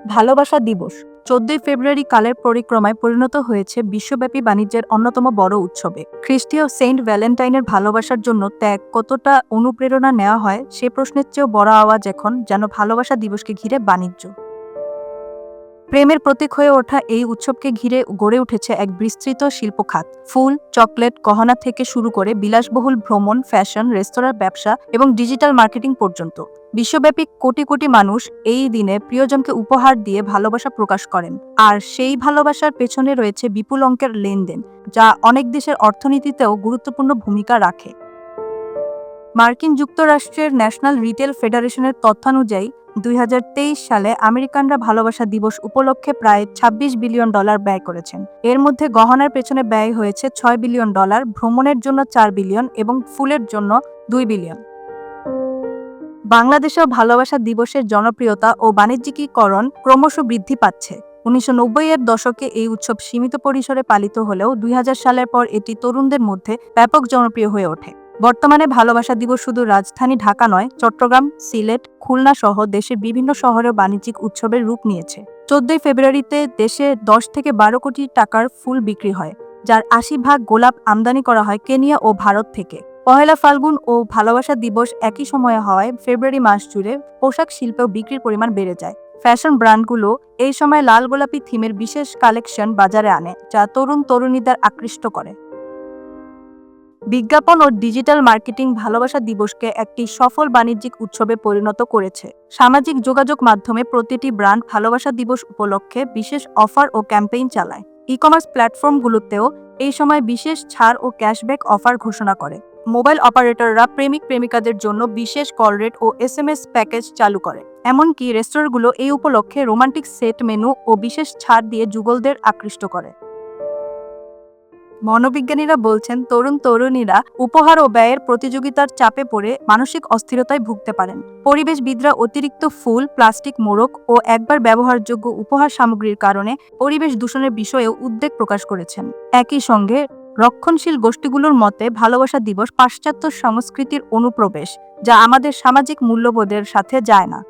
ভালোবাসা দিবস ১৪ই ফেব্রুয়ারি কালের পরিক্রমায় পরিণত হয়েছে বিশ্বব্যাপী বাণিজ্যের অন্যতম বড় উৎসবে। খ্রিস্টীয় সেন্ট ভ্যালেন্টাইনের ভালোবাসার জন্য ত্যাগ কতটা অনুপ্রেরণা নেওয়া হয় সে প্রশ্নের চেয়েও বড় আওয়াজ এখন যেন ভালোবাসা দিবসকে ঘিরে বাণিজ্য। প্রেমের প্রতীক হয়ে ওঠা এই উৎসবকে ঘিরে গড়ে উঠেছে এক বিস্তৃত শিল্পখাত। ফুল, চকলেট, গহনা থেকে শুরু করে বিলাসবহুল ভ্রমণ, ফ্যাশন, রেস্তোরাঁর ব্যবসা এবং ডিজিটাল মার্কেটিং পর্যন্ত বিশ্বব্যাপী কোটি কোটি মানুষ এই দিনে প্রিয়জনকে উপহার দিয়ে ভালোবাসা প্রকাশ করেন। আর সেই ভালোবাসার পেছনে রয়েছে বিপুল অঙ্কের লেনদেন, যা অনেক দেশের অর্থনীতিতেও গুরুত্বপূর্ণ ভূমিকা রাখে। মার্কিন যুক্তরাষ্ট্রের ন্যাশনাল রিটেল ফেডারেশনের তথ্যানুযায়ী ২০২৩ সালে আমেরিকানরা ভালোবাসা দিবস উপলক্ষে প্রায় $২৬ বিলিয়ন ব্যয় করেছেন। এর মধ্যে গহনার পেছনে ব্যয় হয়েছে $৬ বিলিয়ন, ভ্রমণের জন্য $৪ বিলিয়ন এবং ফুলের জন্য $২ বিলিয়ন। বাংলাদেশেও ভালোবাসা দিবসের জনপ্রিয়তা ও বাণিজ্যিকীকরণ ক্রমশ বৃদ্ধি পাচ্ছে। ১৯৯০-এর দশকে এই উৎসব সীমিত পরিসরে পালিত হলেও ২০০০ সালের পর এটি তরুণদের মধ্যে ব্যাপক জনপ্রিয় হয়ে ওঠে। বর্তমানে ভালোবাসা দিবস শুধু রাজধানী ঢাকা নয়, চট্টগ্রাম, সিলেট, খুলনা সহ দেশের বিভিন্ন শহরেও বাণিজ্যিক উৎসবের রূপ নিয়েছে। ১৪ই ফেব্রুয়ারিতে দেশে ১০ থেকে ১২ কোটি টাকার ফুল বিক্রি হয়, যার ৮০% গোলাপ আমদানি করা হয় কেনিয়া ও ভারত থেকে। পহেলা ফাল্গুন ও ভালোবাসা দিবস একই সময়ে হওয়ায় ফেব্রুয়ারি মাস জুড়ে পোশাক শিল্পেও বিক্রির পরিমাণ বেড়ে যায়। ফ্যাশন ব্র্যান্ডগুলো এই সময় লাল গোলাপি থিমের বিশেষ কালেকশন বাজারে আনে, যা তরুণ তরুণীদের আকৃষ্ট করে। বিজ্ঞাপন ও ডিজিটাল মার্কেটিং ভালোবাসা দিবসকে একটি সফল বাণিজ্যিক উৎসবে পরিণত করেছে। সামাজিক যোগাযোগ মাধ্যমে প্রতিটি ব্র্যান্ড ভালোবাসা দিবস উপলক্ষে বিশেষ অফার ও ক্যাম্পেইন চালায়। ই-কমার্স প্ল্যাটফর্মগুলোতেও এই সময় বিশেষ ছাড় ও ক্যাশব্যাক অফার ঘোষণা করে। মোবাইল অপারেটররা প্রেমিক প্রেমিকাদের জন্য বিশেষ কল রেট ও SMS প্যাকেজ চালু করে। এমনকি রেস্তোরাঁগুলো এই উপলক্ষে রোমান্টিক সেট মেনু ও বিশেষ ছাড় দিয়ে যুগলদের আকৃষ্ট করে। মনোবিজ্ঞানীরা বলছেন, তরুণ তরুণীরা উপহার ও ব্যয়ের প্রতিযোগিতার চাপে পড়ে মানসিক অস্থিরতায় ভুগতে পারেন। পরিবেশবিদরা অতিরিক্ত ফুল, প্লাস্টিক মোড়ক ও একবার ব্যবহারযোগ্য উপহার সামগ্রীর কারণে পরিবেশ দূষণের বিষয়েও উদ্বেগ প্রকাশ করেছেন। একই সঙ্গে রক্ষণশীল গোষ্ঠীগুলোর মতে ভালোবাসা দিবস পাশ্চাত্য সংস্কৃতির অনুপ্রবেশ, যা আমাদের সামাজিক মূল্যবোধের সাথে যায় না।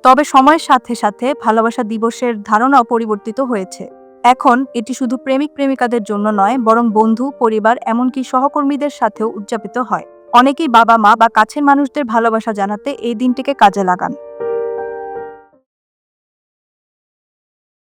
তবে সময়ের সাথে সাথে ভালোবাসা দিবসের ধারণাও পরিবর্তিত হয়েছে। এখন এটি শুধু প্রেমিক প্রেমিকাদের জন্য নয়, বরং বন্ধু, পরিবার, এমনকি সহকর্মীদের সাথেও উদযাপিত হয়। অনেকেই বাবা মা বা কাছের মানুষদের ভালোবাসা জানাতে এই দিনটিকে কাজে লাগান।